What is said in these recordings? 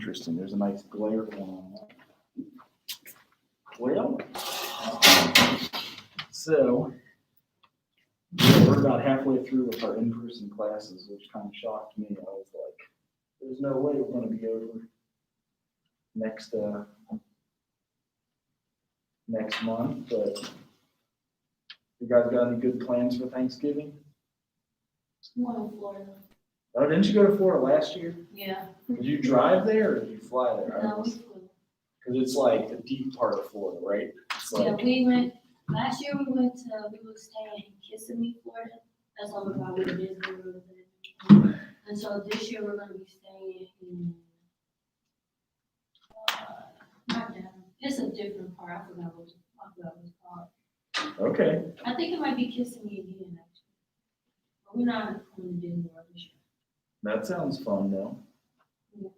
Interesting. There's a nice glare going on that. Well, so we're about halfway through with our in-person classes, which kind of shocked me. I was like, there's no way we're going to be over next month, but you guys got any good plans for Thanksgiving? I'm going to Florida. Oh, didn't you go to Florida last year? Yeah. Did you drive there or did you fly there? No, we flew. Because it's like the deep part of Florida, right? It's like, Yeah, we went, last year we were staying in Kissimmee, Florida. That's all about where Disney World is. And so this year we're going to be staying in, not down, it's a different part. I forgot what it's called. okay. I think it might be Kissimmee again, actually. But we're not going to Disney World this year. That sounds fun though. Yeah.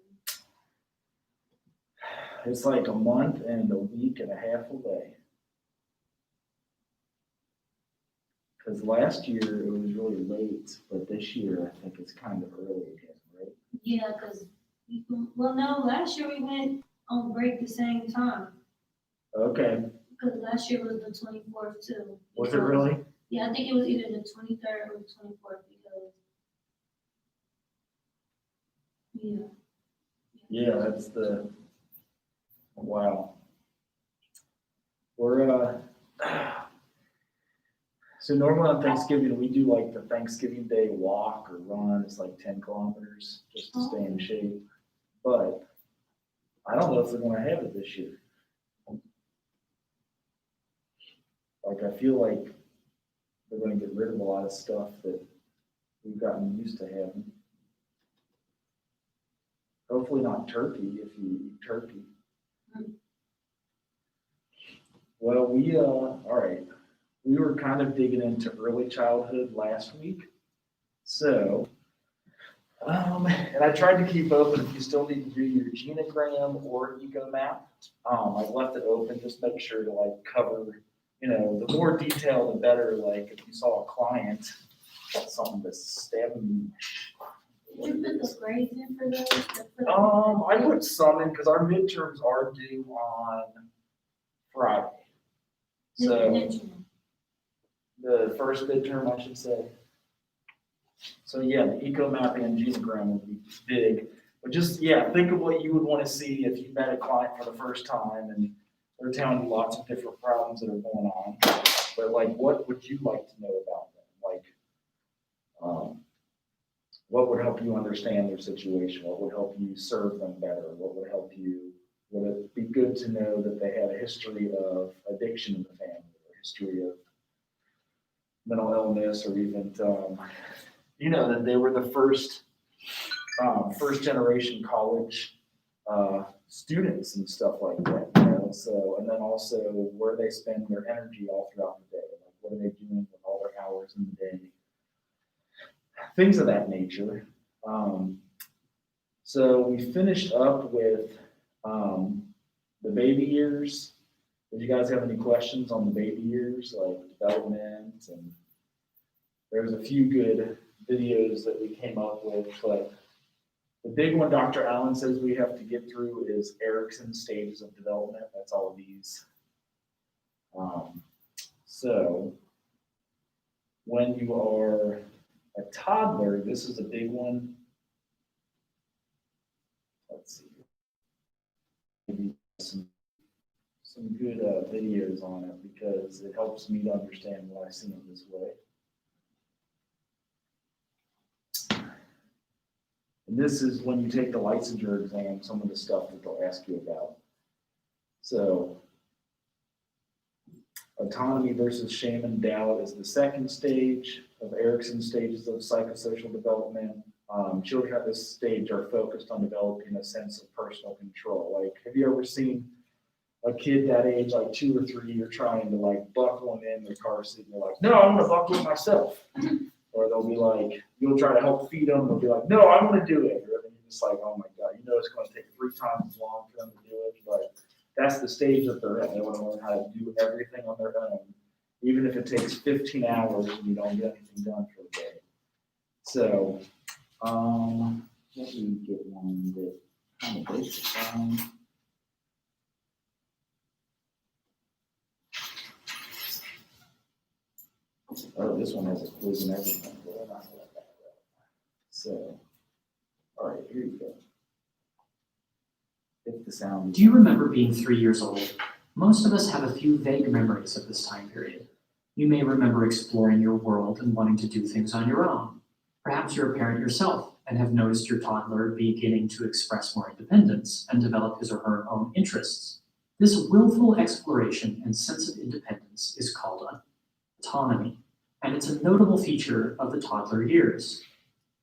It's like a month and a week and a half away. Because last year it was really late, but this year I think it's kind of early again, right? Yeah, because, well, no, last year we went on break the same time. Okay. Because last year was the 24th too. Was it really? Yeah, I think it was either the 23rd or the 24th because. Yeah. Yeah, that's the, wow. We're, so normally on Thanksgiving, we do like the Thanksgiving Day walk or run. It's like 10 kilometers just to stay in shape. But I don't know if they're going to have it this year. Like, I feel like they're going to get rid of a lot of stuff that we've gotten used to having. Hopefully not turkey, if you eat turkey. Well, all right. We were kind of digging into early childhood last week. So, and I tried to keep open if you still need to do your genogram or eco map. I left it open, just make sure to like cover, the more detail, the better. Like if you saw a client, got something that's stabbing you. Did you put the grades in for those? I put some in because our midterms are due on Friday. So the first midterm, I should say. So yeah, the eco map and genogram will be big. But just, think of what you would want to see if you met a client for the first time and they're telling you lots of different problems that are going on. But like, what would you like to know about them? Like, what would help you understand their situation? What would help you serve them better? Would it be good to know that they had a history of addiction in the family, or a history of mental illness, or even, that they were the first generation college students and stuff like that, So, and then also where they spend their energy all throughout the day. Like, what are they doing with all their hours in the day? Things of that nature. So we finished up with the baby years. Did you guys have any questions on the baby years, like development? And there's a few good videos that we came up with, but the big one Dr. Allen says we have to get through is Erickson's stages of development. That's all of these. So when you are a toddler, this is a big one. Let's see. Maybe some good videos on it because it helps me to understand why I see them this way. And this is when you take the licensure exam, some of the stuff that they'll ask you about. So, autonomy versus shame and doubt is the second stage of Erickson's stages of psychosocial development. Children at this stage are focused on developing a sense of personal control. Like, have you ever seen a kid that age, like 2 or 3, you're trying to like buckle them in their car seat and they're like, no, I'm gonna buckle it myself. Or they'll be like, you'll try to help feed them, they'll be like, no, I'm gonna do it. And you're just like, oh my God, it's gonna take 3 times as long for them to do it. But that's the stage that they're in. They wanna learn how to do everything on their own, even if it takes 15 hours and you don't get anything done for the day. So, let me get one that Kind of breaks it down. Oh, this one has a quiz and everything. Well, I'm not gonna let that go. So, all right, here you go. If the sound. Do you remember being 3 years old? Most of us have a few vague memories of this time period. You may remember exploring your world and wanting to do things on your own. Perhaps you're a parent yourself and have noticed your toddler beginning to express more independence and develop his or her own interests. This willful exploration and sense of independence is called autonomy, and it's a notable feature of the toddler years.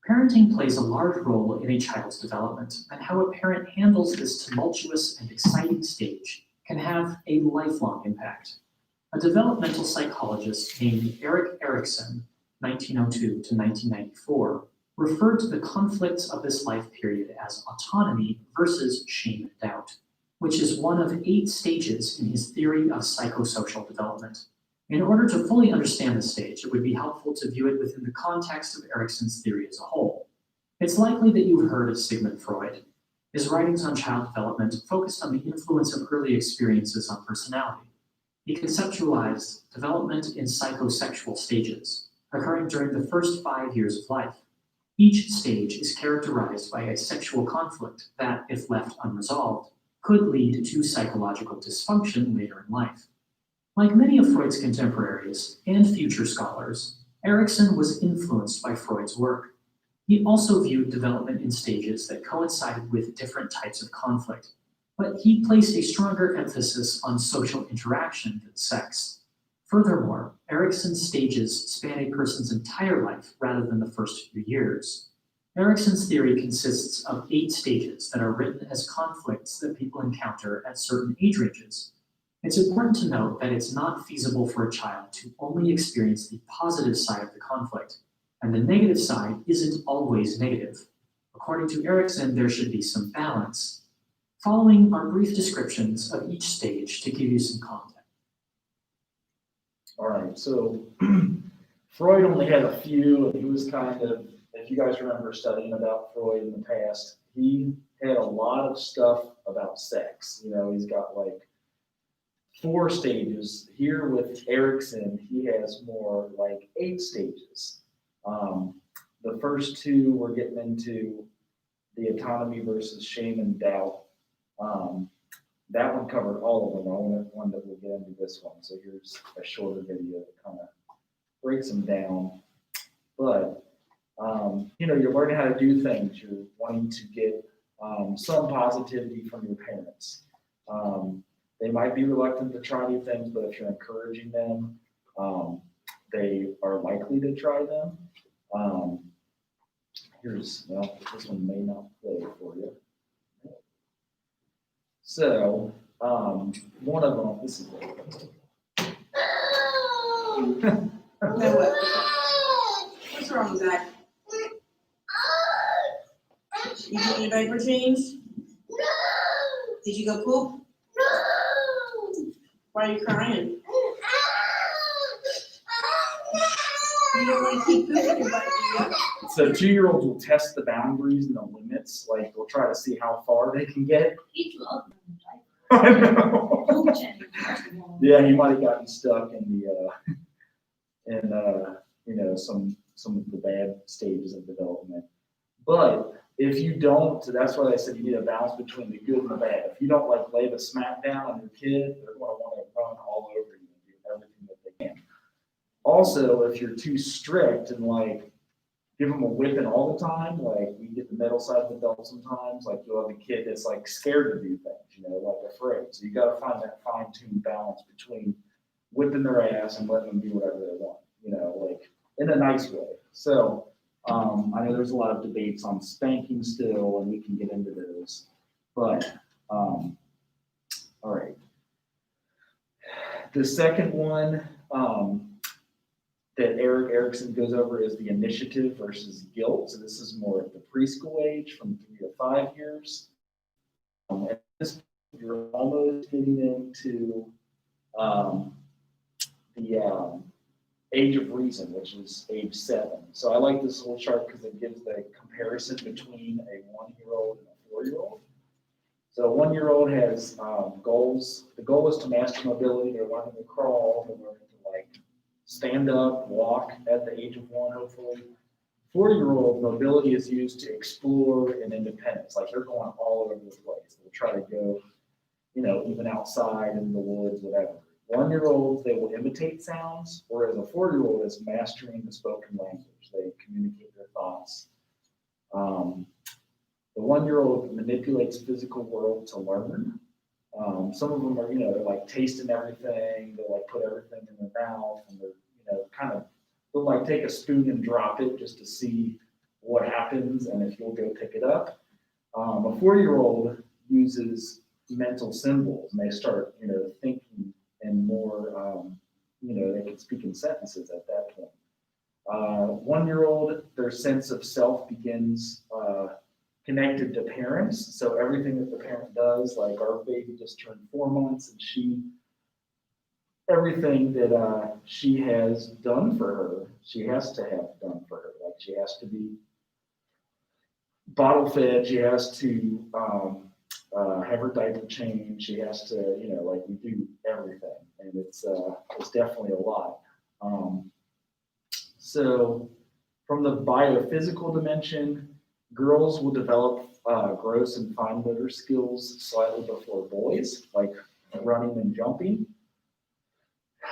Parenting plays a large role in a child's development, and how a parent handles this tumultuous and exciting stage can have a lifelong impact. A developmental psychologist named Erik Erikson, 1902 to 1994, referred to the conflicts of this life period as autonomy versus shame and doubt, which is one of 8 stages in his theory of psychosocial development. In order to fully understand this stage, it would be helpful to view it within the context of Erikson's theory as a whole. It's likely that you've heard of Sigmund Freud. His writings on child development focused on the influence of early experiences on personality. He conceptualized development in psychosexual stages, occurring during the first 5 years of life. Each stage is characterized by a sexual conflict that, if left unresolved, could lead to psychological dysfunction later in life. Like many of Freud's contemporaries and future scholars, Erikson was influenced by Freud's work. He also viewed development in stages that coincided with different types of conflict, but he placed a stronger emphasis on social interaction than sex. Furthermore, Erikson's stages span a person's entire life rather than the first few years. Erikson's theory consists of 8 stages that are written as conflicts that people encounter at certain age ranges. It's important to note that it's not feasible for a child to only experience the positive side of the conflict, and the negative side isn't always negative. According to Erikson, there should be some balance. Following are brief descriptions of each stage to give you some context. All right, so Freud only had a few, and he was kind of, if you guys remember studying about Freud in the past, he had a lot of stuff about sex. You know, he's got like 4 stages. Here with Erikson, he has more like 8 stages. The first 2 we're getting into the autonomy versus shame and doubt. That one covered all of them. I want that we'll get into this one. So here's a shorter video that kind of breaks them down. But you know, you're learning how to do things. You're wanting to get some positivity from your parents. They might be reluctant to try new things, but if you're encouraging them, they are likely to try them. Well, this one may not play for you. So, one of them, this is No, what's wrong with that? You getting your diaper changed? Did you go poop? Why are you crying? You don't want to keep pooping your butt, do you? So 2-year-olds will test the boundaries and the limits, like they'll try to see how far they can get. He's welcome in I the know. diaper. Poop change, first of all. Yeah, he might have gotten stuck in you know, some of the bad stages of development. But if you don't, so that's why I said you need a balance between the good and the bad. If you don't like lay the smack down on your kid, they're going to want to run all over you and do everything that they can. Also, if you're too strict and like give them a whipping all the time, like we get the metal side of the belt sometimes, like you'll have a kid that's like scared to do things, you know, like afraid. So you got to find that fine-tuned balance between whipping their ass and letting them do whatever they want, you know, like in a nice way. So I know there's a lot of debates on spanking still, and we can get into those, but all right. The second one that Erikson goes over is the initiative versus guilt. So this is more at the preschool age, from 3 to 5 years. And this, you're almost getting into the age of reason, which is age 7. So I like this whole chart because it gives the comparison between a 1-year-old and a 4-year-old. So a 1-year-old has goals. The goal is to master mobility. They're learning to crawl. They're learning to like stand up, walk at the age of 1, hopefully. 4-year-old mobility is used to explore and independence. Like they're going all over the place. They'll try to go, even outside in the woods, whatever. 1-year-olds, they will imitate sounds, whereas a 4-year-old is mastering the spoken language. They communicate their thoughts. The 1-year-old manipulates physical world to learn. Some of them are, they're like tasting everything. They'll like put everything in their mouth, and they're they'll like take a spoon and drop it just to see what happens and if you'll go pick it up. A 4-year-old uses mental symbols, and they start, thinking and more, they can speak in sentences at that point. 1-year-old, their sense of self begins connected to parents. So everything that the parent does, like our baby just turned 4 months, and everything that she has done for her, she has to have done for her. Like she has to be bottle fed, she has to have her diaper changed, she has to, like we do everything, and it's definitely a lot. So from the biophysical dimension, girls will develop gross and fine motor skills slightly before boys, like running and jumping.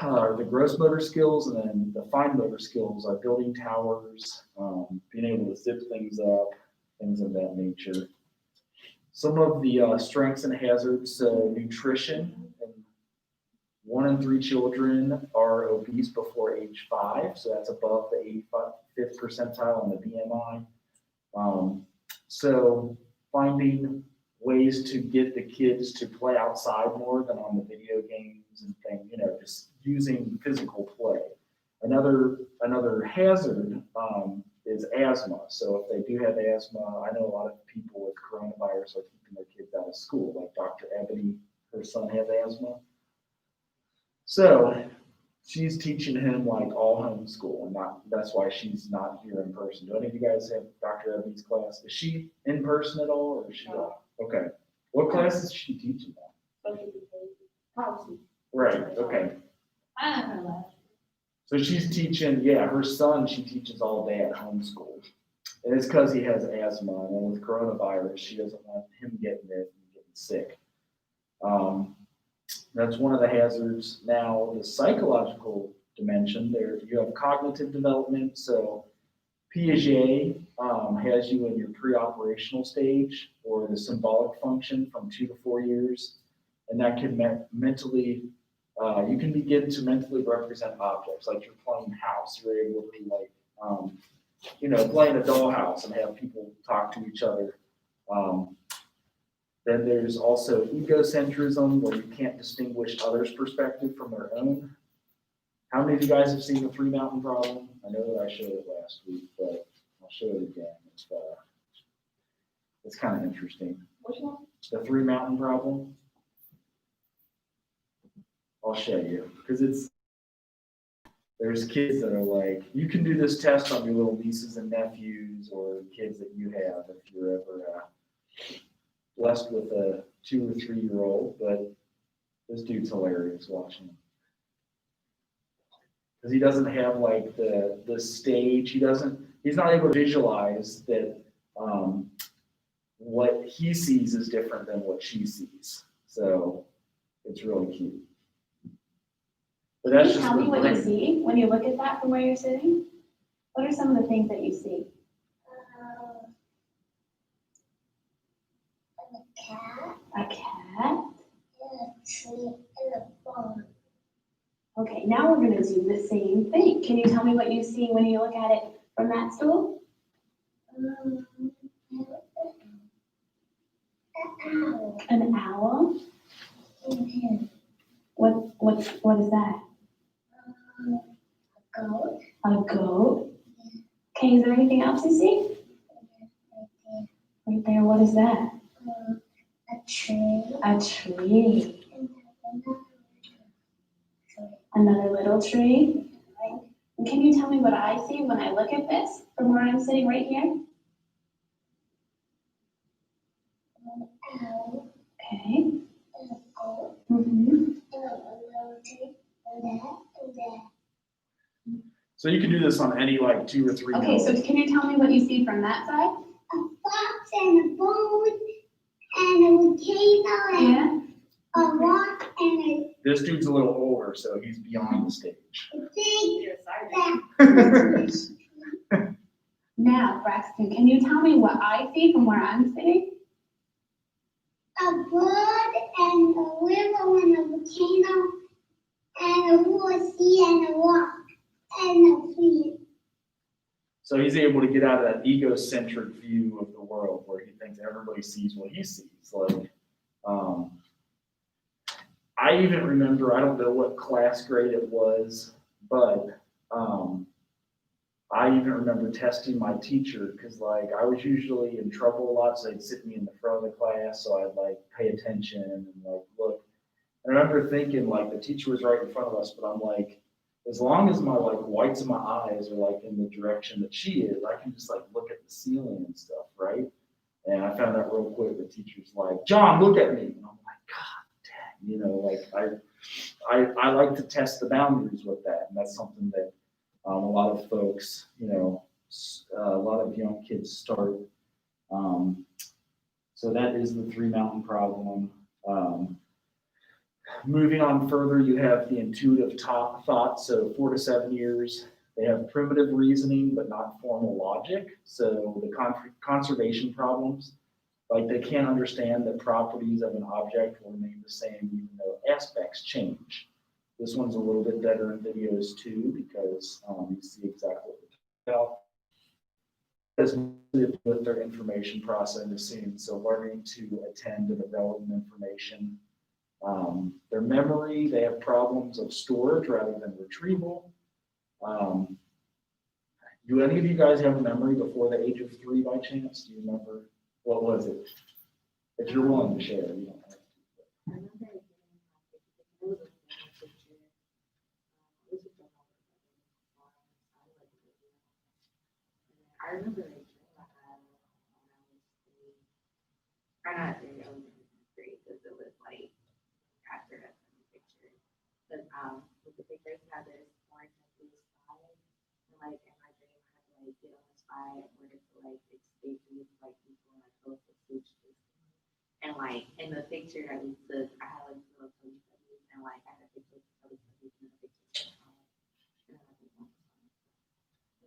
The gross motor skills, and then the fine motor skills are building towers, being able to zip things up, things of that nature. Some of the strengths and hazards, so nutrition. 1 in 3 children are obese before age 5, so that's above the 85th percentile on the BMI. So finding ways to get the kids to play outside more than on the video games and things, just using physical play. Another hazard is asthma. So if they do have asthma, I know a lot of people with coronavirus are keeping their kids out of school, like Dr. Ebony, her son has asthma. So she's teaching him like all homeschool, and that's why she's not here in person. Do any of you guys have Dr. Ebony's class? Is she in person at all, or is she? No. Okay. What class is she teaching now? Policy. Right. Okay. I don't know. So she's teaching, her son, she teaches all day at homeschool. And it's because he has asthma, and with coronavirus, she doesn't want him getting it and getting sick. That's one of the hazards. Now, the psychological dimension, there you have cognitive development. So Piaget has you in your pre-operational stage, or the symbolic function, from 2 to 4 years. And that can mentally, you can begin to mentally represent objects, like you're playing house. You're able to play in a dollhouse and have people talk to each other. Then there's also egocentrism, where you can't distinguish others' perspective from their own. How many of you guys have seen the 3 mountain problem? I know that I showed it last week, but I'll show it again. It's kind of interesting. Which one? The 3 mountain problem. I'll show you, because there's kids that are like, you can do this test on your little nieces and nephews, or kids that you have if you're ever blessed with a 2 or 3 year old. But this dude's hilarious watching him, because he doesn't have like the stage. He's not able to visualize that what he sees is different than what she sees. So it's really cute. But that's Can you just tell me what you brain. see when you look at that from where you're sitting? What are some of the things that you see? A cat? Okay, now we're gonna do the same thing. Can you tell me what you see when you look at it from that stool? An owl? What is that? A goat? Okay, is there anything else you see? Right there, what is that? A tree. A tree. Another little tree. And can you tell me what I see when I look at this from where I'm sitting right here? So you can do this on any like 2 or 3 Okay, so notes. can you tell me what you see from that side? A fox and a bone and a volcano and Yeah. a rock and a This dude's a little older, so he's beyond the stage. big black. Now, Braxton, can you tell me what I see from where I'm sitting? A bird and a river and a volcano and a horse and a rock and a tree. So he's able to get out of that egocentric view of the world where he thinks everybody sees what he sees. Like, I even remember, I don't know what class grade it was, but I even remember testing my teacher because like I was usually in trouble a lot, so they'd sit me in the front of the class, so I'd like pay attention and like look. And I remember thinking like the teacher was right in front of us, but I'm like, as long as my like whites of my eyes are like in the direction that she is, I can just like look at the ceiling and stuff, right? And I found out real quick the teacher's like, John, look at me. And I'm like, God dang, like I like to test the boundaries with that. And that's something that a lot of folks, a lot of young kids start. So that is the 3 mountain problem. Moving on further, you have the intuitive thought. So 4 to 7 years, they have primitive reasoning, but not formal logic. So the conservation problems, like they can't understand that properties of an object will remain the same even though aspects change. This one's a little bit better in videos too, because you see exactly what we're talking about. As with their information processing, so learning to attend to the relevant information. Their memory, they have problems of storage rather than retrieval. Do any of you guys have memory before the age of 3 by chance? Do you remember? What was it? If you're willing to share, you don't have to. I remember it was a picture. It was a I remember a dream I had when I was 3. Or not 3, I was in 3 because it was like after that picture. But with the pictures had this orange and blue sky, and like in my dream I had to like get on the sky in order to like escape these like people and like go to switch this. And like in the picture that we took, I had like little Teletubbies and like I had a picture of Teletubbies and a picture of and I think one was fun.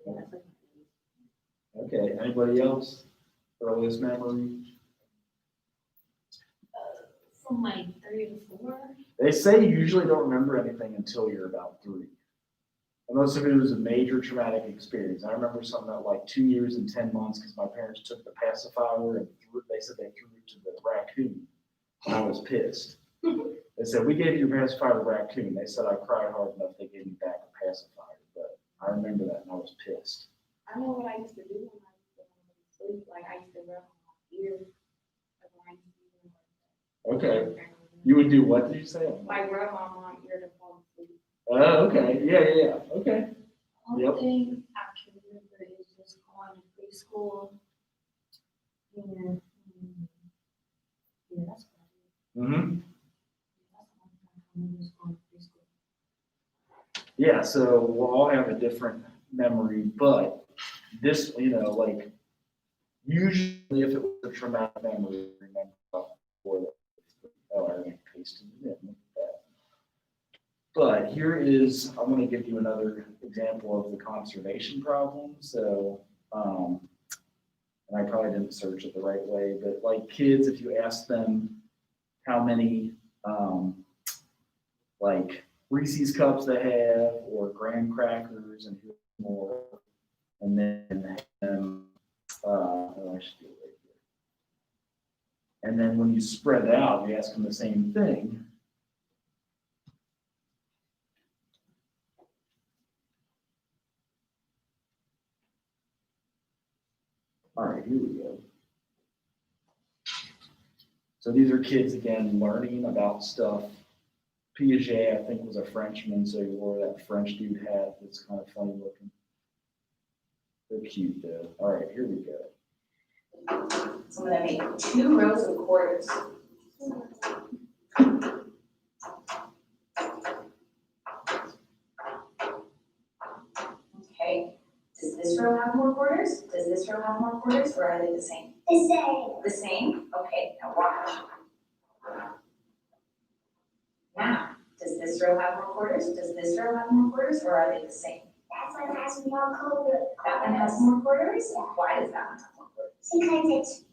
Yeah, that's like my biggest. Okay, anybody else? Earliest memory? From like 3 to 4. They say you usually don't remember anything until you're about 3. Unless if it was a major traumatic experience. I remember something that like 2 years and 10 months because my parents took the pacifier and they said they threw it to the raccoon. And I was pissed. They said, we gave your pacifier to the raccoon. They said I cried hard enough they gave me back a pacifier. But I remember that and I was pissed. I know what I used to do when I used to sleep. Like I used to rub my ears. Like when I used to Okay. You would do what did you say? like rub my mom's ear to fall asleep. Oh, okay. Yeah. Okay. Only Yep. thing I can remember is just going to preschool. And yeah, that's about it. Mm-hmm. That's the only time I remember is going to preschool. Yeah, so we'll all have a different memory, but this, like, usually if it was a traumatic memory, remember before that. Oh, I already pasted it in. Look at that. But here is, I'm going to give you another example of the conservation problem. So, and I probably didn't search it the right way, but like kids, if you ask them how many, like Reese's cups they have or graham crackers and who more, and then I should do it right here. And then when you spread out, you ask them the same thing. All right, here we go. So these are kids again learning about stuff. Piaget, I think, was a Frenchman, so he wore that French dude hat that's kind of funny looking. They're cute though. All right, here we go. So I'm gonna make 2 rows of quarters. this row have more quarters? Does this row have more quarters, or are they the same? The same. The same? Okay, now watch. Now, does this row have more quarters? Does this row have more quarters, or are they the same? That one has more color. That one has more quarters? Why does that one have more quarters? Because it's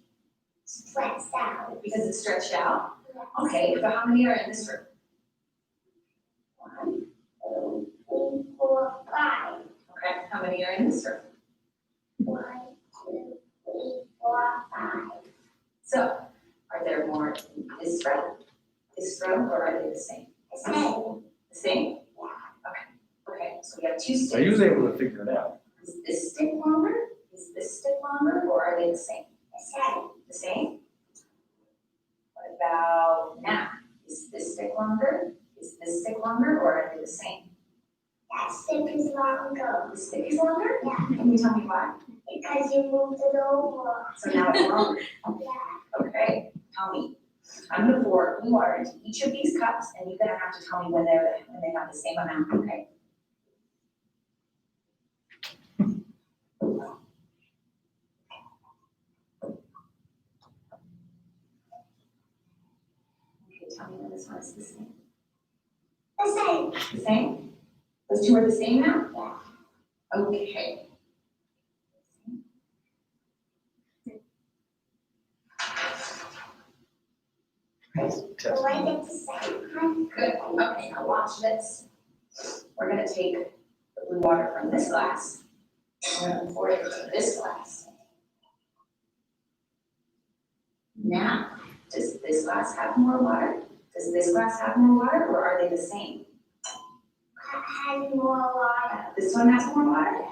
stretched out. Because it's stretched out? Okay, so how many are in this row? 1, 2, 3, 4, 5. Okay, how many are in this row? 1, 2, 3, 4, 5. So, are there more in this row, or are they the same? The same. The same? Okay, so we have two So he sticks. was able to figure it out. Is this stick longer? Is this stick longer, or are they the same? The same. The same? What about now? Is this stick longer? Is this stick longer, or are they the same? That stick is longer. The stick is longer? Yeah. Can you tell me why? Because you moved it over. So now it's longer. Yeah. Okay, tell me. I'm gonna pour blue water into each of these cups, and you're gonna have to tell me when they have the same amount, okay? Okay, tell me when this one is the same. The same. The same? Those two are the same now? Yeah. Okay. Test. So I get the same. Good, okay, now watch this. We're gonna take the blue water from this glass, and we're gonna pour it into this glass. Now, does this glass have more water? Does this glass have more water, or are they the same? Has more water. This one has more water?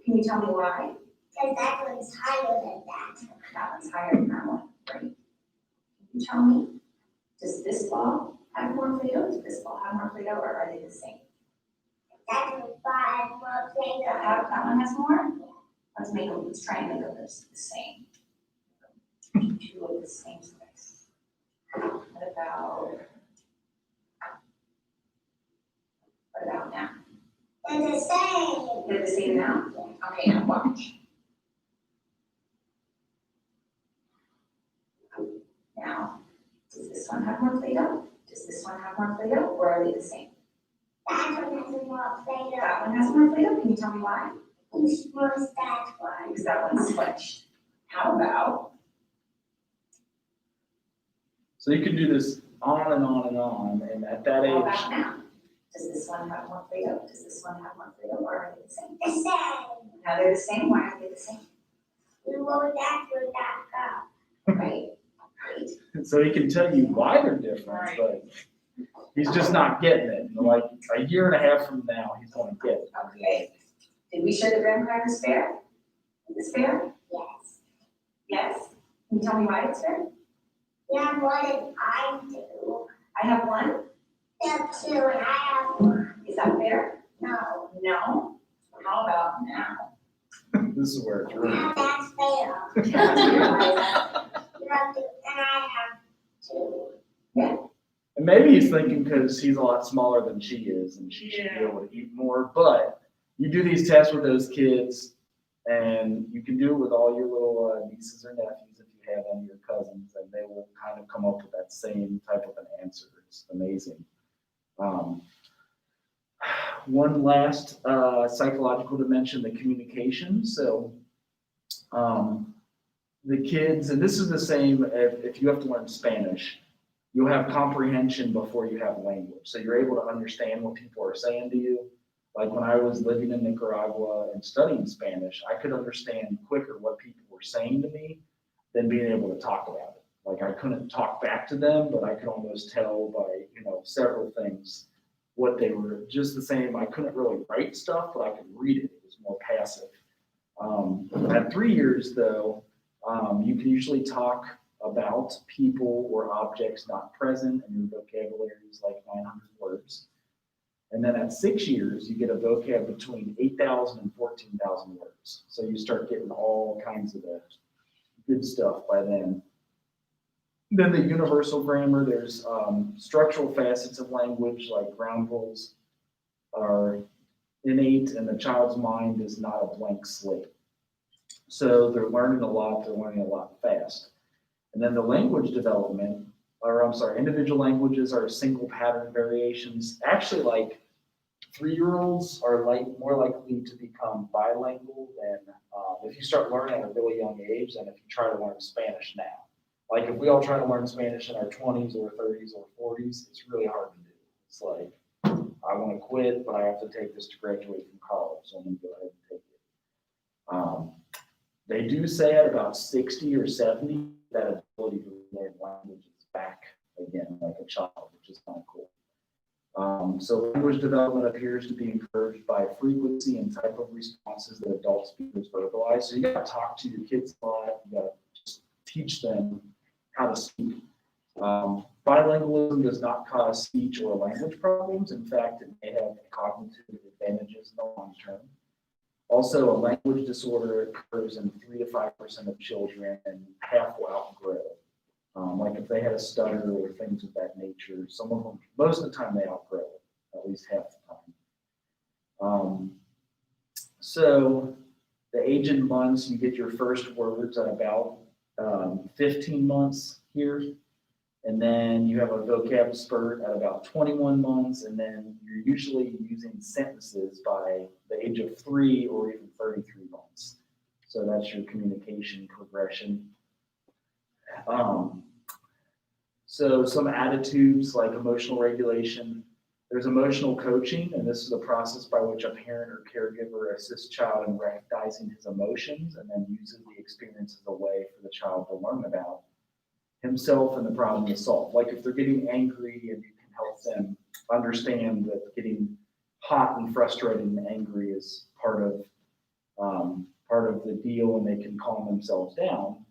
Can you tell me why? Because that one's higher than that. That one's higher than that one, right? Can you tell me, does this ball have more Play-Doh? Does this ball have more Play-Doh, or are they the same? That one's got more flavor. That one has more? Let's try and make them the same. Two of the same size. What about now? They're the same. They're the same now? Okay, now watch. Now, does this one have more Play-Doh? Does this one have more Play-Doh, or are they the same? That one has more flavor. That one has more Play-Doh, can you tell me why? Which was that one? Because that one's squished. How about, So you can do this on and on and on, and at that how age, about now? Does this one have more Play-Doh? Does this one have more Play-Doh, or are they the same? The same. Now they're the same, why are they the same? You move that to that cup. Right, right. so he can tell you why they're different, but he's just not getting it. Like a year and a half from now, he's gonna get it. Okay. Did we share the graham crackers fair? Is this fair? Yes. Yes? Can you tell me why it's fair? Yeah, more than I do. I have one. You have 2 and I have 1. Is that fair? No. No? How about now? This is where it's really. Now that's fair. That's fair, why is that? You have 2 and I have 2. And maybe he's thinking because he's a lot smaller than she is and she should be able to eat more, but you do these tests with those kids and you can do it with all your little nieces or nephews if you have any of your cousins, and they will kind of come up with that same type of an answer. It's amazing. One last psychological dimension, the communication. So the kids, and this is the same if you have to learn Spanish, you'll have comprehension before you have language. So you're able to understand what people are saying to you. Like when I was living in Nicaragua and studying Spanish, I could understand quicker what people were saying to me than being able to talk about it. Like I couldn't talk back to them, but I could almost tell by, several things what they were. Just the same, I couldn't really write stuff, but I could read it. It was more passive. At 3 years though, you can usually talk about people or objects not present, and your vocabulary is like 900 words. And then at 6 years, you get a vocab between 8,000 and 14,000 words. So you start getting all kinds of the good stuff by then. Then the universal grammar, there's structural facets of language like ground rules are innate and the child's mind is not a blank slate. So they're learning a lot fast. And then the language development, or I'm sorry, individual languages are single pattern variations. Actually, like 3-year-olds are more likely to become bilingual than if you start learning at a really young age than if you try to learn Spanish now. Like if we all try to learn Spanish in our 20s or 30s or 40s, it's really hard to do. It's like, I want to quit, but I have to take this to graduate from college, so I'm going to go ahead and take it. They do say at about 60 or 70 that ability to learn language is back again like a child, which is kind of cool. So language development appears to be encouraged by frequency and type of responses that adult speakers verbalize. So you got to talk to your kids a lot. You got to just teach them how to speak. Bilingualism does not cause speech or language problems. In fact, it may have cognitive advantages in the long term. Also, a language disorder occurs in 3 to 5% of children, and half will outgrow. Like if they had a stutter or things of that nature, some of them, most of the time they outgrow it, at least half the time. So the age in months, you get your first words at about 15 months here. And then you have a vocab spurt at about 21 months, and then you're usually using sentences by the age of 3 or even 33 months. So that's your communication progression. So some attitudes like emotional regulation. There's emotional coaching, and this is a process by which a parent or caregiver assists child in recognizing his emotions and then uses the experience as a way for the child to learn about himself and the problem to solve. Like if they're getting angry and you can help them understand that getting hot and frustrated and angry is part of the deal and they can calm themselves down.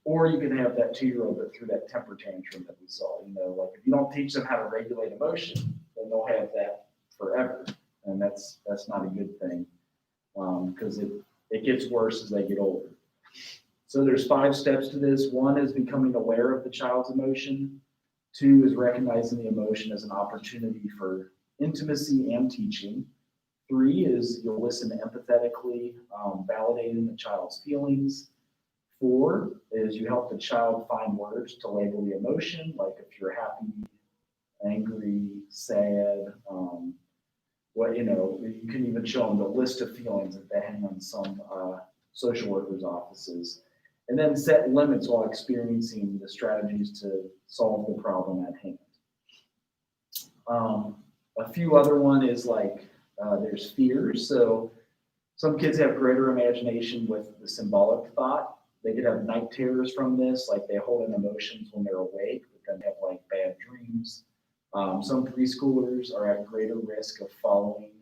Or you can have that 2-year-old that threw that temper tantrum that we saw. You know, like if you don't teach them how to regulate emotion, then they'll have that forever. And that's not a good thing because it gets worse as they get older. So there's 5 steps to this. 1 is becoming aware of the child's emotion. 2 is recognizing the emotion as an opportunity for intimacy and teaching. 3 is you'll listen empathetically, validating the child's feelings. 4 is you help the child find words to label the emotion, like if you're happy, angry, sad, you can even show them the list of feelings that they hang on some social workers' offices. And then set limits while experiencing the strategies to solve the problem at hand. A few other one is like there's fears. So some kids have greater imagination with the symbolic thought. They could have night terrors from this, like they hold in emotions when they're awake, but then have like bad dreams. Some preschoolers are at greater risk of following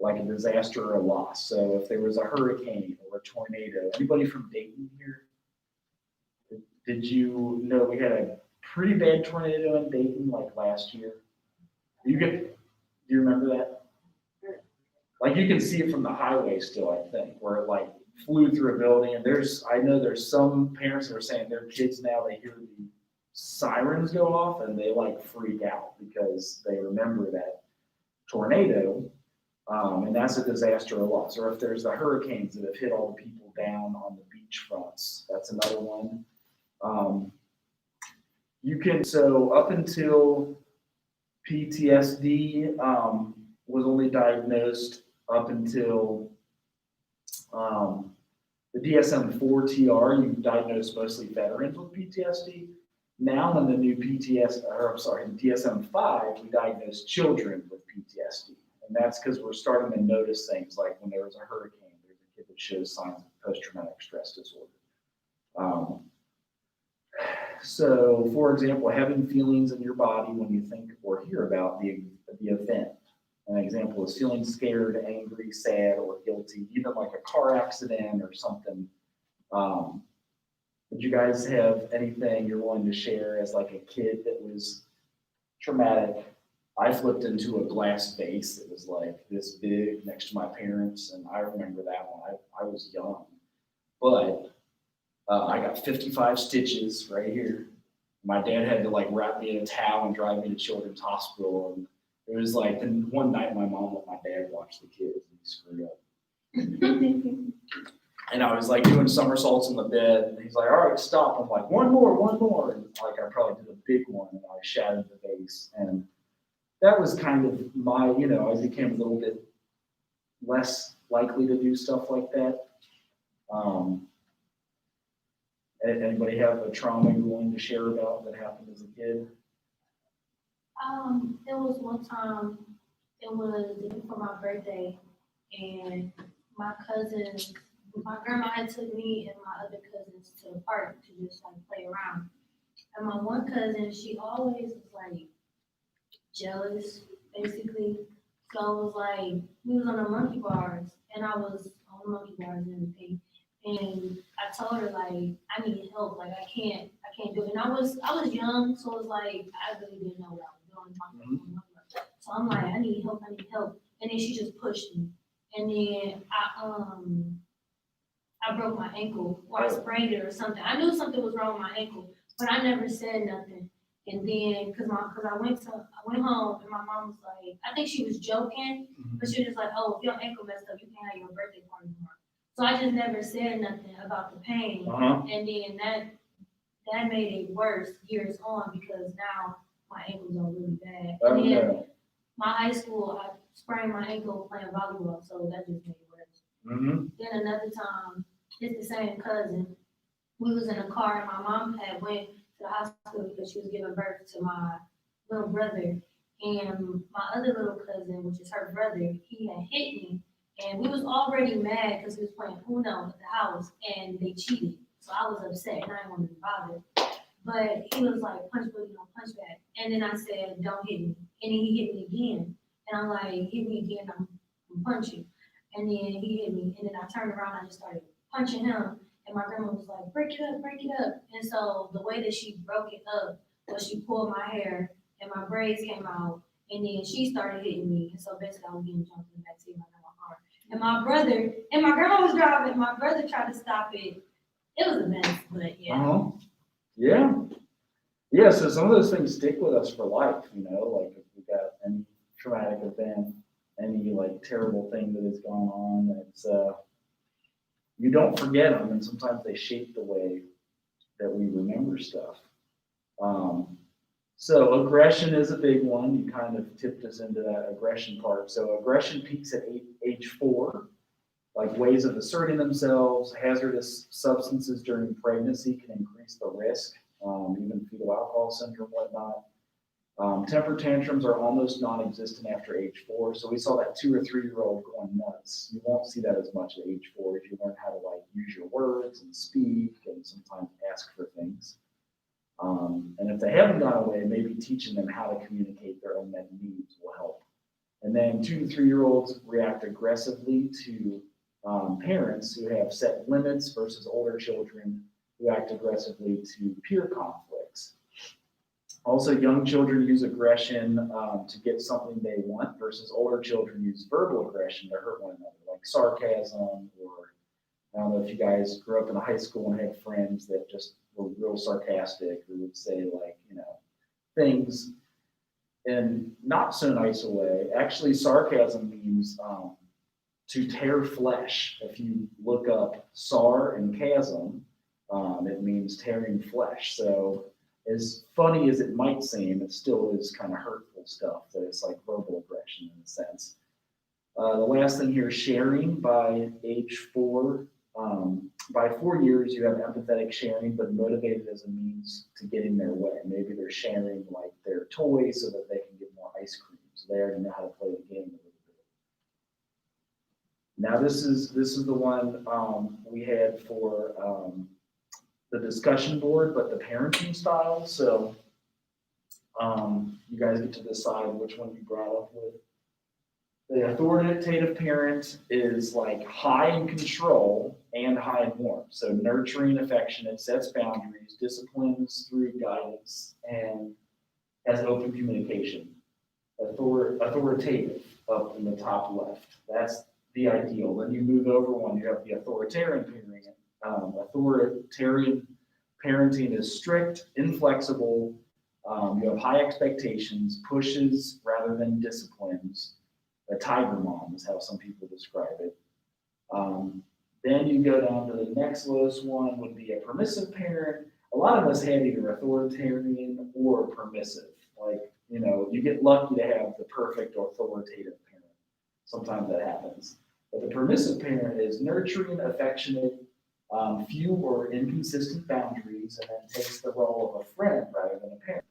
like a disaster or a loss. So if there was a hurricane or a tornado, anybody from Dayton here? Did you know we had a pretty bad tornado in Dayton like last year? Do you remember that? Like you can see it from the highway still, I think, where it like flew through a building. And I know there's some parents that are saying their kids now, they hear the sirens go off and they like freak out because they remember that tornado. And that's a disaster or loss. Or if there's the hurricanes that have hit all the people down on the beach fronts, that's another one. So up until PTSD was only diagnosed up until the DSM-4 TR, you diagnose mostly veterans with PTSD. Now in the new the DSM-5, we diagnose children with PTSD. And that's because we're starting to notice things like when there was a hurricane, there's a kid that shows signs of post-traumatic stress disorder. So, for example, having feelings in your body when you think or hear about the event. An example is feeling scared, angry, sad, or guilty, even like a car accident or something. Would you guys have anything you're willing to share as like a kid that was traumatic? I flipped into a glass vase that was like this big next to my parents, and I remember that one. I was young, but I got 55 stitches right here. My dad had to like wrap me in a towel and drive me to Children's Hospital, and it It was like, then one night my mom let my dad watch the kids and he screwed up. And I was like doing somersaults in the bed and he's like, all right, stop. I'm like, one more. And like, I probably did a big one and I shattered the vase. And that was kind of my, I became a little bit less likely to do stuff like that. Anybody have a trauma you're willing to share about that happened as a kid? There was one time, it was the day before my birthday, and my cousins, my grandma had took me and my other cousins to the park to just like play around. And my one cousin, she always was like jealous, basically. So I was like, we was on the monkey bars, and I was on the monkey bars and everything. And I told her like, I need help, like I can't do it. And I was young, so it was like I really didn't know what I was doing. So I'm like, I need help. And then she just pushed me. And then I broke my ankle or I sprained it or something. I knew something was wrong with my ankle, but I never said nothing. And then, cause I went home and my mom was like, I think she was joking, but she was just like, oh, if your ankle messed up, you can't have your birthday party tomorrow. So I just never said nothing about the pain. And then that made it worse years on because now my ankles are really bad. And then my high school, I sprained my ankle playing volleyball, so that just made it worse. Then another time, it's the same cousin. We was in a car and my mom had went to the hospital because she was giving birth to my little brother. And my other little cousin, which is her brother, he had hit me. And we was already mad because we was playing Uno at the house and they cheated. So I was upset and I didn't want to be bothered. But he was like, punch punch back. And then I said, don't hit me. And then he hit me again. And I'm like, hit me again, I'm punching. And then he hit me. And then I turned around and I just started punching him. And my grandma was like, break it up. And so the way that she broke it up was she pulled my hair and my braids came out. And then she started hitting me. And so basically I was getting jumped in the backseat of my car. And my grandma was driving. My brother tried to stop it. It was a mess, but yeah. Yeah, so some of those things stick with us for life, like if we've got any traumatic event, any like terrible thing that has gone on, it's you don't forget them, and sometimes they shape the way that we remember stuff. So aggression is a big one. You kind of tipped us into that aggression part. So aggression peaks at age 4. Like ways of asserting themselves, hazardous substances during pregnancy can increase the risk, even fetal alcohol syndrome, whatnot. Temper tantrums are almost non-existent after age 4. So we saw that 2 or 3-year-old going nuts. You won't see that as much at age 4 if you learn how to like use your words and speak and sometimes ask for things. And if they haven't gone away, maybe teaching them how to communicate their own needs will help. And then 2 to 3-year-olds react aggressively to parents who have set limits versus older children who act aggressively to peer conflicts. Also, young children use aggression to get something they want versus older children use verbal aggression to hurt one another, like sarcasm, or I don't know if you guys grew up in a high school and had friends that just were real sarcastic or would say like, things in not so nice a way. Actually, sarcasm means to tear flesh. If you look up sar and chasm, it means tearing flesh. So as funny as it might seem, it still is kind of hurtful stuff. That it's like verbal aggression in a sense. The last thing here, sharing by age 4. By 4 years, you have empathetic sharing, but motivated as a means to getting their way. Maybe they're sharing like their toys so that they can get more ice cream. So they already know how to play the game a little bit. Now this is the one we had for the discussion board, but the parenting style. So you guys get to decide which one you brought up with. The authoritative parent is like high in control and high in warmth. So nurturing, affectionate, sets boundaries, disciplines through guidance, and has open communication. Authoritative up in the top left. That's the ideal. Then you move over one, you have the authoritarian parent. Authoritarian parenting is strict, inflexible, You have high expectations, pushes rather than disciplines. A tiger mom is how some people describe it. Then you go down to the next lowest one would be a permissive parent. A lot of us have either authoritarian or permissive. Like, you get lucky to have the perfect authoritative parent. Sometimes that happens. But the permissive parent is nurturing, affectionate, few or inconsistent boundaries, and then takes the role of a friend rather than a parent.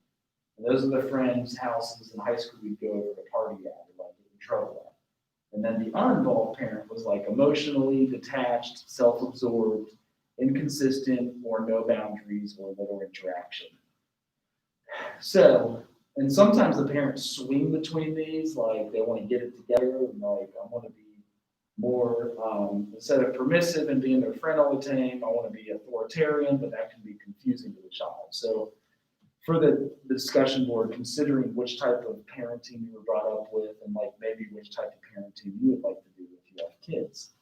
And those are the friends' houses in high school we'd go over to party at or like get in trouble at. And then the uninvolved parent was like emotionally detached, self-absorbed, inconsistent, or no boundaries or little interaction. So, and sometimes the parents swing between these, like they want to get it together and like, I want to be more, instead of permissive and being their friend all the time, I want to be authoritarian, but that can be confusing to the child. So for the discussion board, considering which type of parenting you were brought up with and like maybe which type of parenting you would like to do if you have kids.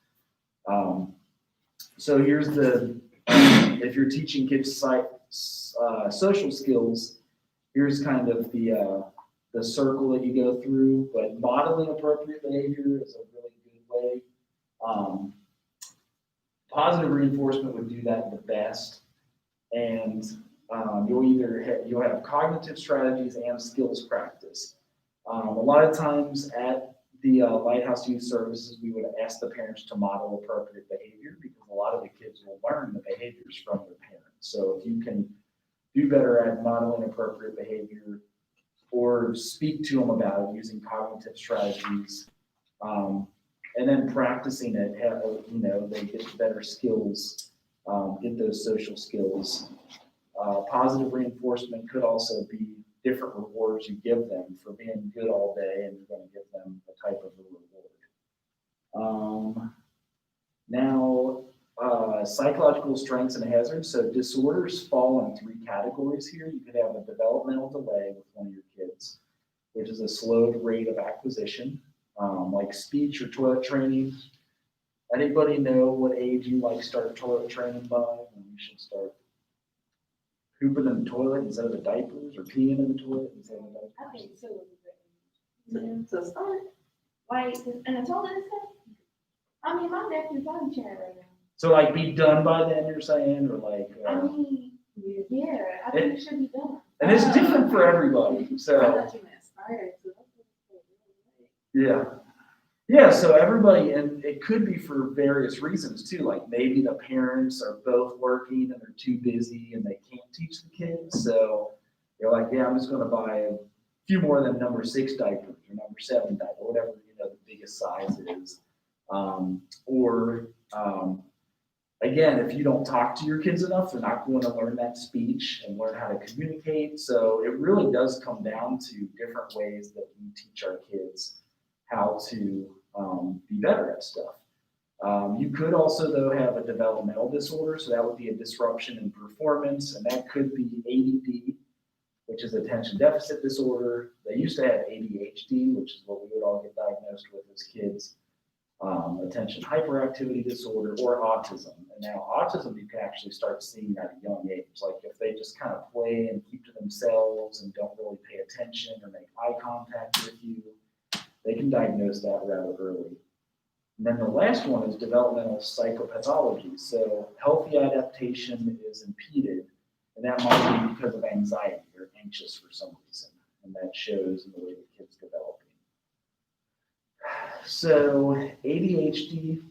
So here's if you're teaching kids social skills, here's kind of the circle that you go through, but modeling appropriate behavior is a really good way. Positive reinforcement would do that the best. And you'll have cognitive strategies and skills practice. A lot of times at the Lighthouse Youth Services, we would ask the parents to model appropriate behavior because a lot of the kids will learn the behaviors from their parents. So if you can do better at modeling appropriate behavior or speak to them about it using cognitive strategies, and then practicing it, they get better skills, get those social skills. Positive reinforcement could also be different rewards you give them for being good all day, and you're going to give them a type of a reward. Now, psychological strengths and hazards. So disorders fall in 3 categories here. You could have a developmental delay with one of your kids, which is a slowed rate of acquisition, like speech or toilet training. Anybody know what age you like start toilet training by? When you should start pooping in the toilet instead of the diapers, or peeing in the toilet instead of the diapers? I think so. So start, like, in a toilet and stuff. I mean, my nephew's on chair right now. So like be done by then, you're saying, or like? I mean, yeah, I think it should be done. And it's different for everybody, I so. thought you meant started, so that's Yeah. Yeah, so everybody, and it could be for various reasons too, like maybe the parents are both working and they're too busy and they can't teach the kids, so they're like, yeah, I'm just gonna buy a few more than number 6 diapers or number 7 diaper, whatever, the biggest size is. Again, if you don't talk to your kids enough, they're not going to learn that speech and learn how to communicate, so it really does come down to different ways that we teach our kids how to be better at stuff. You could also, though, have a developmental disorder, so that would be a disruption in performance, and that could be ADD, which is attention deficit disorder. They used to have ADHD, which is what we would all get diagnosed with as kids, attention hyperactivity disorder, or autism. And now autism you can actually start seeing at a young age, like if they just kind of play and keep to themselves and don't really pay attention or make eye contact with you, they can diagnose that rather early. And then the last one is developmental psychopathology. So healthy adaptation is impeded, and that might be because of anxiety or anxious for some reason, and that shows in the way the kid's developing. So ADHD,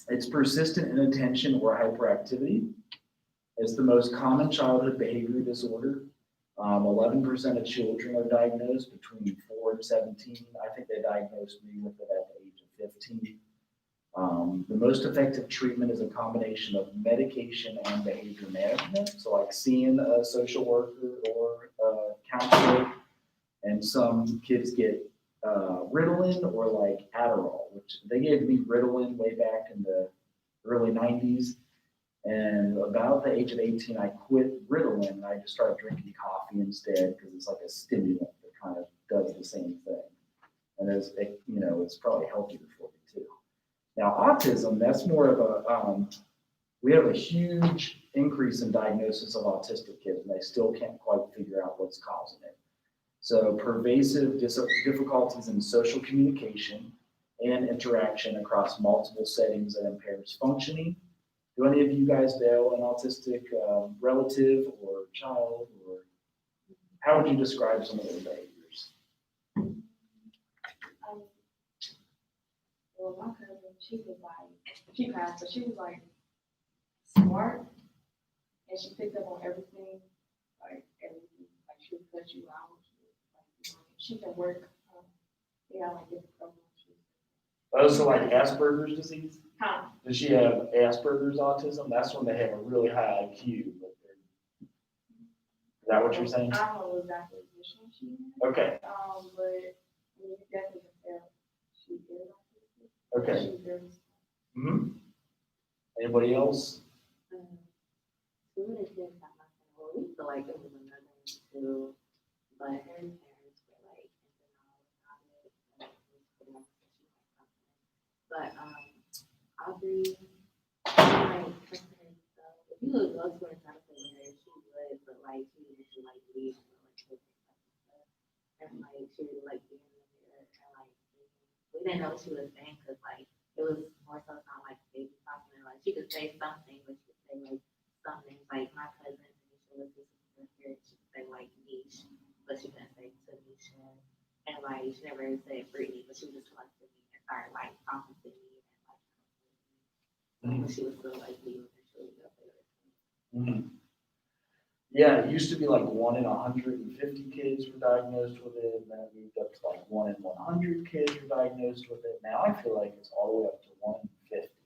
it's persistent inattention or hyperactivity. It's the most common childhood behavior disorder. 11% of children are diagnosed between 4 and 17. I think they diagnosed me with it at the age of 15. The most effective treatment is a combination of medication and behavior management. So like seeing a social worker or a counselor, and some kids get Ritalin or like Adderall, which they gave me Ritalin way back in the early 90s. And about the age of 18, I quit Ritalin and I just started drinking coffee instead because it's like a stimulant that kind of does the same thing. And it's probably healthier for you too. Now, autism, that's more of we have a huge increase in diagnosis of autistic kids. and they still can't quite figure out what's causing it. So pervasive difficulties in social communication and interaction across multiple settings that impairs functioning. Do any of you guys know an autistic relative or child, or how would you describe some of their behaviors? Well, my cousin, she was like, she passed, but she was like smart, and she picked up on everything, like she would cut you out. She can work, like different programs. Oh, so like Asperger's disease? Huh? Does she have Asperger's autism? That's when they have a really high IQ. But is that what you're saying? I don't know exactly which one she is. Okay, But I mean, you definitely can tell she is autistic. okay. She's very Mm-hmm. Anybody else? School is just not my family. We feel like it was another school, but her parents were like, but Aubrey, like, if you would go to her and try to play with her, she would, but like, she didn't like leave, and like, she would like be in the mirror, and like, we didn't know what she was saying, cause like, it was more so not like baby talking, like, she could say something, but she could say like, something like my cousin, she was just here, she could say like niche, but she couldn't say Tanisha, and like she never said Brittany, but she was just like to me and started like talking to me and like she was still like leaving and she was up there. Mm-hmm. Yeah, it used to be like 1 in 150 kids were diagnosed with it, and then it moved up to like 1 in 100 kids were diagnosed with it. Now I feel like it's all the way up to 1 in 50.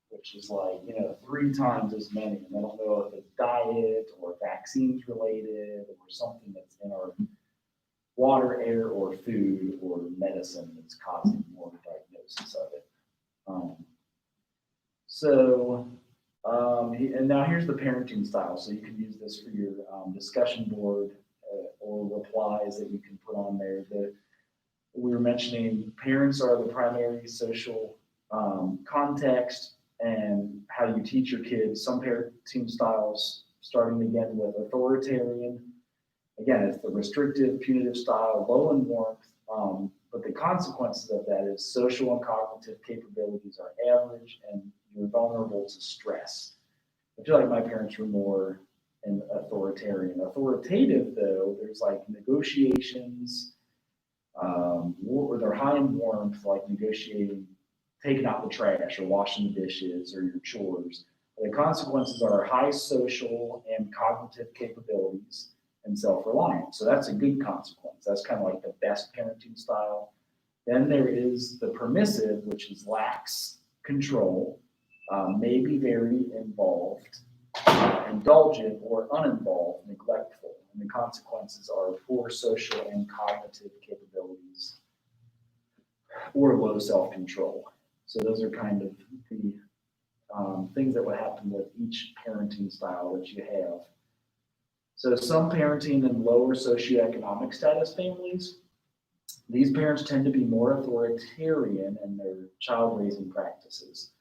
Which is like, 3 times as many. And I don't know if it's diet or vaccines related or something that's in our water, air, or food or medicine that's causing more diagnosis of it. And now here's the parenting style. So you can use this for your discussion board or replies that you can put on there. We were mentioning parents are the primary social context and how you teach your kids. Some parenting styles, starting again with authoritarian. Again, it's the restrictive, punitive style, low in warmth, but the consequences of that is social and cognitive capabilities are average and you're vulnerable to stress. I feel like my parents were more in authoritarian. Authoritative, though, there's like negotiations, or they're high in warmth, like negotiating taking out the trash or washing the dishes or your chores. The consequences are high social and cognitive capabilities and self-reliance. So that's a good consequence. That's kind of like the best parenting style. Then there is the permissive, which is lax control, may be very involved, indulgent or uninvolved, neglectful. And the consequences are poor social and cognitive capabilities or low self-control. So those are kind of the things that would happen with each parenting style that you have. So some parenting in lower socioeconomic status families, these parents tend to be more authoritarian in their child raising practices.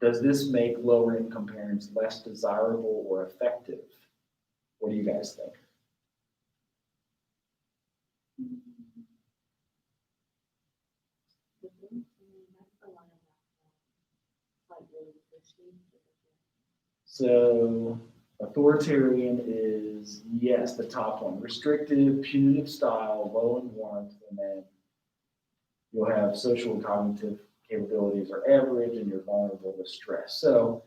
Does this make lower income parents less desirable or effective? What do you guys think? So authoritarian is, yes, the top one. Restrictive, punitive style, low in warmth, and then you'll have social and cognitive capabilities are average and you're vulnerable to stress. So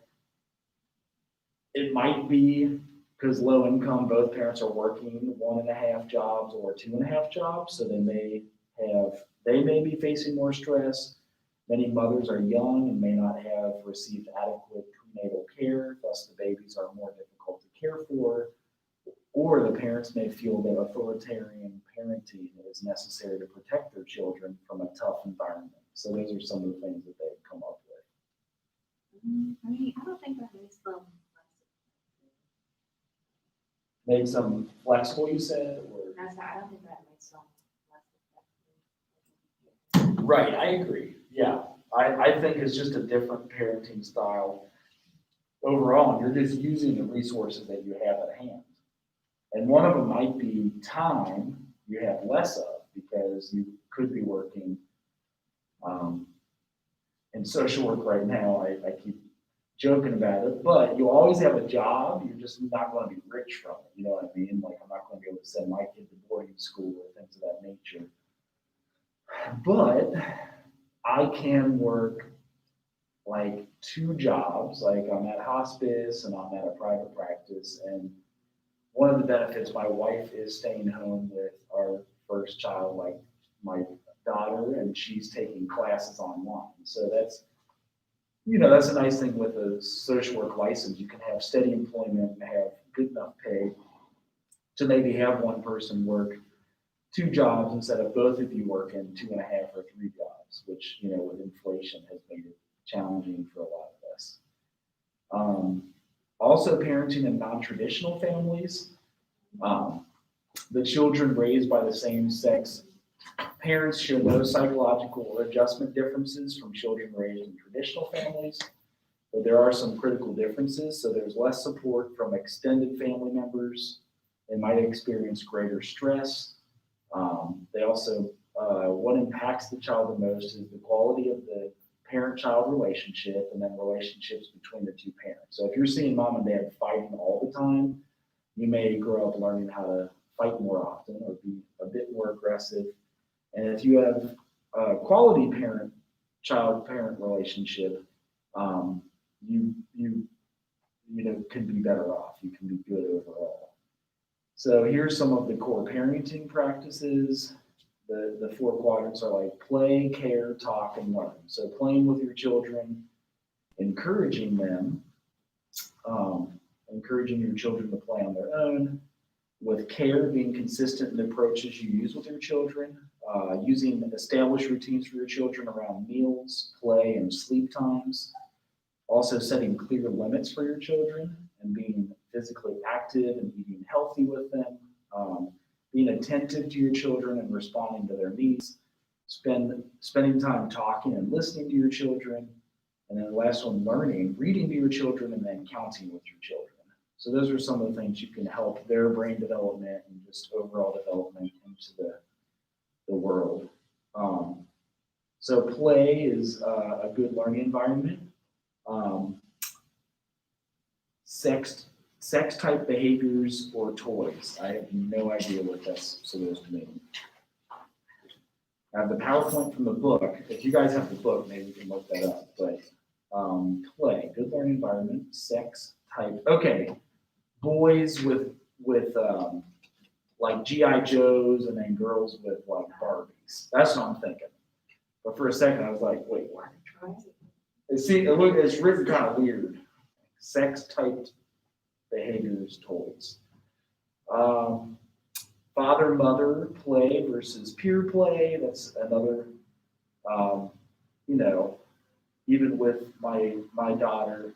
it might be because low income, both parents are working 1.5 jobs or 2.5 jobs, so they may be facing more stress. Many mothers are young and may not have received adequate prenatal care, thus the babies are more difficult to care for, or the parents may feel that authoritarian parenting is necessary to protect their children from a tough environment. So those are some of the things that they've come up with. I mean, I don't think that makes them Make some flexible, you said, or? I don't think that makes them less. Right, I agree. Yeah, I think it's just a different parenting style. overall, you're just using the resources that you have at hand. And one of them might be time you have less of because you could be working in social work right now. I keep joking about it, but you always have a job. You're just not going to be rich from it. You know what I mean? Like, I'm not going to be able to send my kid to boarding school or things of that nature. But I can work like 2 jobs. Like, I'm at hospice and I'm at a private practice. And one of the benefits, my wife is staying home with our first child, like my daughter, and she's taking classes online. So that's, that's a nice thing with a social work license. You can have steady employment and have good enough pay to maybe have one person work 2 jobs instead of both of you working 2.5 or 3 jobs, which, with inflation has made it challenging for a lot of us. Also, parenting in non-traditional families, the children raised by the same sex parents show no psychological or adjustment differences from children raised in traditional families, but there are some critical differences. So there's less support from extended family members. They might experience greater stress. They also, what impacts the child the most is the quality of the parent-child relationship and then relationships between the 2 parents. So if you're seeing mom and dad fighting all the time, you may grow up learning how to fight more often or be a bit more aggressive. And if you have a quality parent-child-parent relationship, you can be better off. You can be good overall. So here's some of the core parenting practices. The 4 quadrants are like play, care, talk, and learn. So playing with your children, encouraging them, encouraging your children to play on their own. With care, being consistent in the approaches you use with your children, using established routines for your children around meals, play, and sleep times. Also setting clear limits for your children and being physically active and eating healthy with them. Being attentive to your children and responding to their needs. Spending time talking and listening to your children. And then the last one, learning, reading to your children, and then counting with your children. So those are some of the things you can help their brain development and just overall development into the world. So play is a good learning environment. Sex type behaviors or toys. I have no idea what that's supposed to mean. I have the PowerPoint from the book. If you guys have the book, maybe you can look that up. But play, good learning environment, sex type. Okay, boys with like GI Joes, and then girls with like Barbies. That's what I'm thinking. But for a second, I was like, wait, what? See, it's written kind of weird. Sex typed behaviors, toys. Father-mother play versus peer play. That's another, even with my daughter,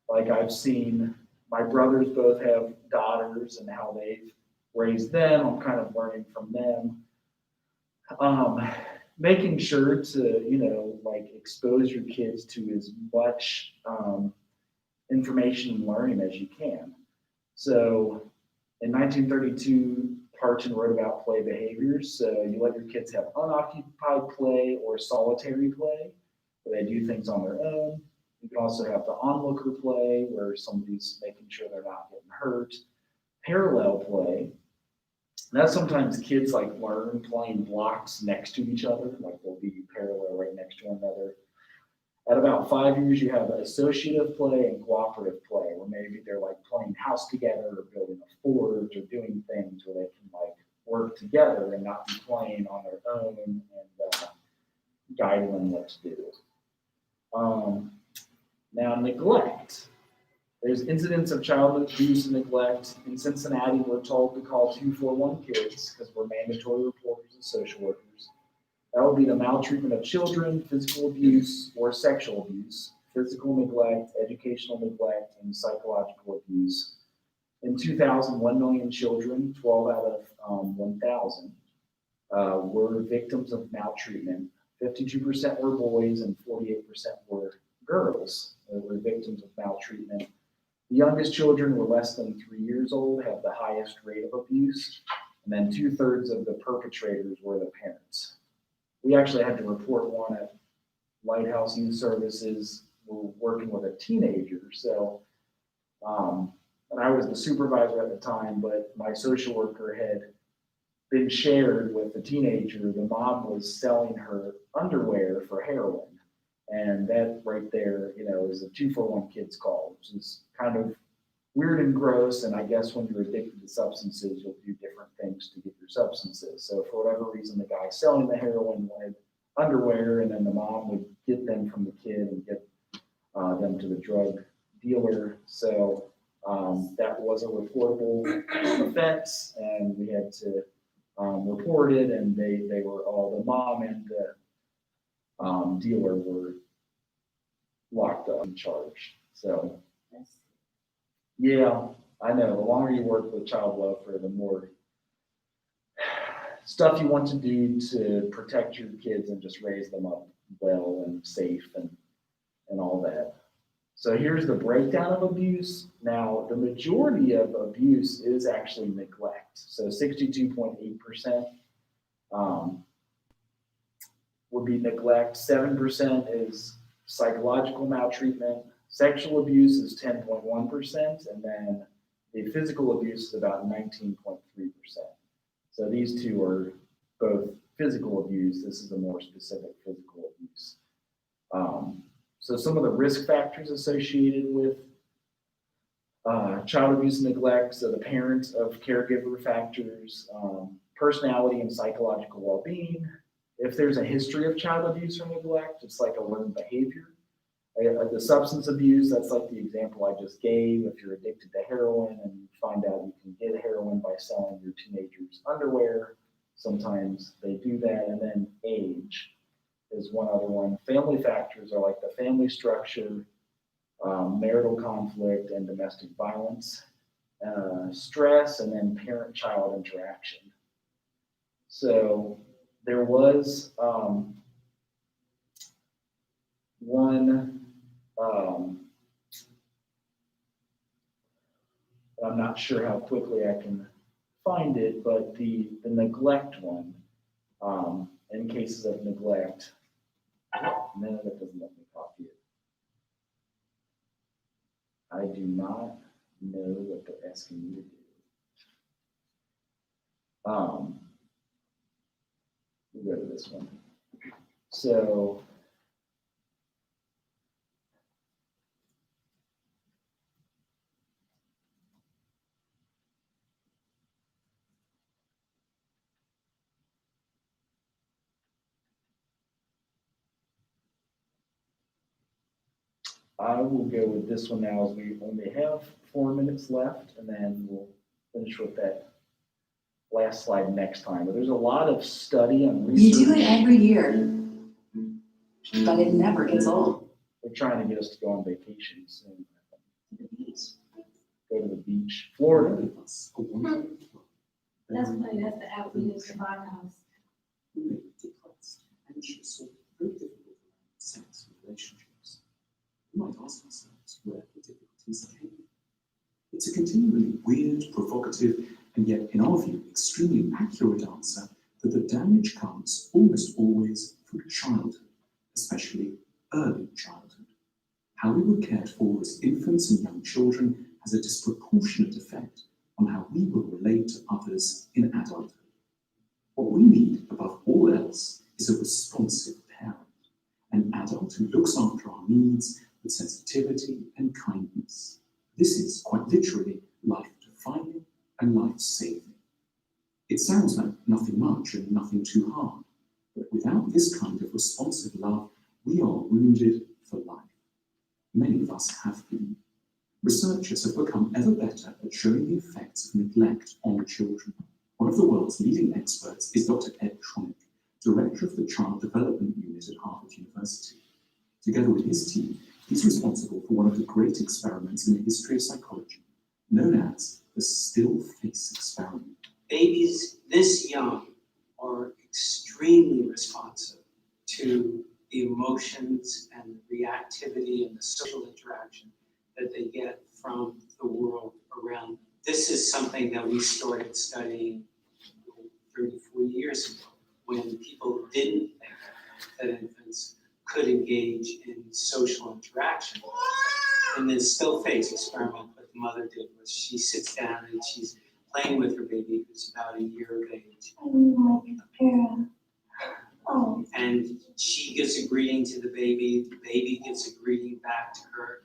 like I've seen my brothers both have daughters and how they've raised them. I'm kind of learning from them. Making sure to, expose your kids to as much information and learning as you can. So in 1932, Parton wrote about play behaviors. So you let your kids have unoccupied play or solitary play, where they do things on their own. You can also have the onlooker play, where somebody's making sure they're not getting hurt. Parallel play. That's sometimes kids learn playing blocks next to each other, like they'll be parallel right next to one another. At about 5 years, you have associative play and cooperative play, where maybe they're playing house together or building a fort or doing things where they can work together and not be playing on their own and guiding them what to do. Now, neglect. There's incidents of childhood abuse and neglect. In Cincinnati, we're told to call 241 kids because we're mandatory reporters and social workers. That would be the maltreatment of children, physical abuse, or sexual abuse, physical neglect, educational neglect, and psychological abuse. In 2000, 1 million children, 12 out of 1,000, were victims of maltreatment. 52% were boys and 48% were girls that were victims of maltreatment. The youngest children were less than 3 years old, have the highest rate of abuse, and then 2/3 of the perpetrators were the parents. We actually had to report one at Lighthouse Youth Services. We're working with a teenager, so, and I was the supervisor at the time, but my social worker had been shared with the teenager. The mom was selling her underwear for heroin. And that right there, is a 241 kids call, which is kind of weird and gross. And I guess when you're addicted to substances, you'll do different things to get your substances. So for whatever reason, the guy selling the heroin wanted underwear, and then the mom would get them from the kid and get them to the drug dealer. So that was a reportable offense, and we had to report it. And they were all, the mom and the dealer were locked up and charged. So, yeah, I know. The longer you work with child welfare, the more stuff you want to do to protect your kids and just raise them up well and safe and all that. So here's the breakdown of abuse. Now, the majority of abuse is actually neglect. So 62.8% would be neglect. 7% is psychological maltreatment. Sexual abuse is 10.1%, and then the physical abuse is about 19.3%. So these two are both physical abuse. This is a more specific physical abuse. So some of the risk factors associated with child abuse and neglect, so the parent of caregiver factors, personality and psychological well-being. If there's a history of child abuse or neglect, it's like a learned behavior. The substance abuse, that's like the example I just gave. If you're addicted to heroin and you find out you can get heroin by selling your teenager's underwear, sometimes they do that. And then age is one other one. Family factors are like the family structure, marital conflict, and domestic violence, stress, and then parent-child interaction. So there was one, I'm not sure how quickly I can find it, but the neglect one, in cases of neglect, no, that doesn't let me copy it. I do not know what they're asking me to do. We'll go to this one. So I will go with this one now, as we only have 4 minutes left, and then we'll finish with that last slide next time. But there's a lot of study and research. You do it every year, but it never gets old. They're trying to get us to go on vacation soon. Go to the beach, Florida. That's funny, that's the app we use to buy a house. Depressed, anxious, or very difficult sex relationships. We might ask ourselves where the difficulties came. It's a continually weird, provocative, and yet, in our view, extremely accurate answer that the damage comes almost always from childhood, especially early childhood. How we were cared for as infants and young children has a disproportionate effect on how we will relate to others in adulthood. What we need, above all else, is a responsive parent, an adult who looks after our needs with sensitivity and kindness. This is, quite literally, life-defining and life-saving. It sounds like nothing much and nothing too hard, but without this kind of responsive love, we are wounded for life. Many of us have been. Researchers have become ever better at showing the effects of neglect on children. One of the world's leading experts is Dr. Ed Tronick, director of the Child Development Unit at Harvard University. Together with his team, he's responsible for one of the great experiments in the history of psychology, known as the still face experiment. Babies this young are extremely responsive to the emotions and the reactivity and the social interaction that they get from the world around. This is something that we started studying 30, 40 years ago, when people didn't think that infants could engage in social interaction. And the still face experiment that the mother did was she sits down and she's playing with her baby who's about a year of age. And she gives a greeting to the baby gives a greeting back to her.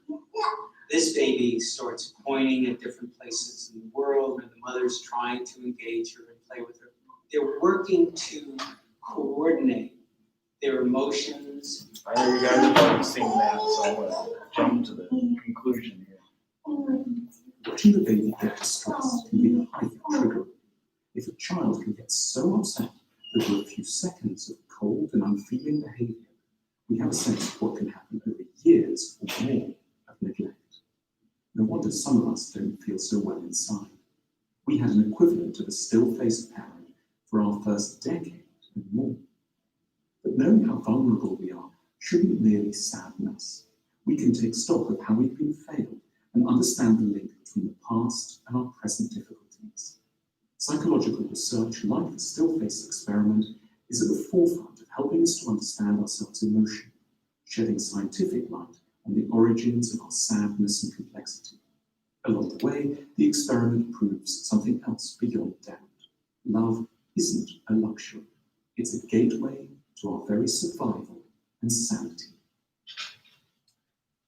This baby starts pointing at different places in the world, and the mother's trying to engage her and play with her. They're working to coordinate their emotions. I know you guys have already seen that, so I'm gonna jump to the conclusion here. Watching the baby get distressed can be highly triggering. If a child can get so upset that for a few seconds of cold and unfeeling behavior, we have a sense of what can happen over years or more of neglect. No wonder some of us don't feel so well inside. We had an equivalent of a still-faced parent for our first decade and more. But knowing how vulnerable we are shouldn't merely sadden us. We can take stock of how we've been failed and understand the link between the past and our present difficulties. Psychological research, like the still face experiment, is at the forefront of helping us to understand ourselves emotionally, shedding scientific light on the origins of our sadness and complexity. Along the way, the experiment proves something else beyond doubt. Love isn't a luxury. It's a gateway to our very survival and sanity.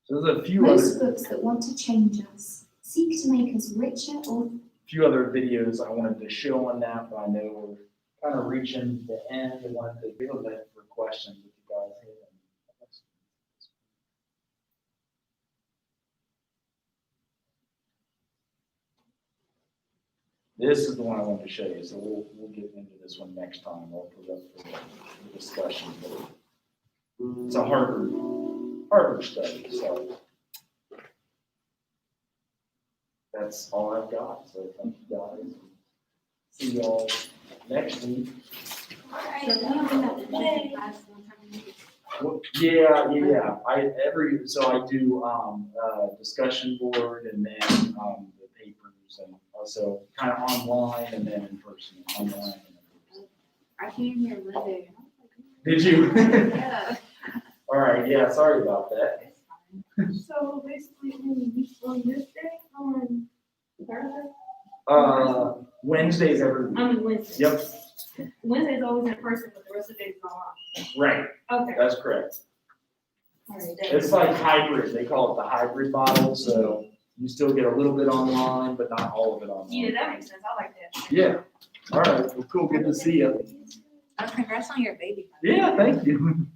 So there's a few Most other books that want to change us seek to make us richer or videos I wanted to show on that, but I know we're kind of reaching the end. I wanted to be able to for questions if you guys have any. This is the one I wanted to show you, so we'll get into this one next time. I'll put it up for the discussion. But it's a Harvard study, so that's all I've got. So thank you guys. See y'all next week. Well, yeah. I do discussion board and then the papers and also kind of online and then in person. Online and in person. I came here Monday. Did you? Yeah. All right. Yeah. Sorry about that. So basically, we on this day on Thursday? Wednesdays every week. I mean Wednesday. Yep. Wednesday's always in person, but the rest of the days is online. Right. Okay. That's correct. All right. It's like hybrid. They call it the hybrid model. So you still get a little bit online, but not all of it online. Yeah, that makes sense. I like that. Yeah. All right. Well, cool. Good to see you. Congrats on your baby. Yeah. Thank you.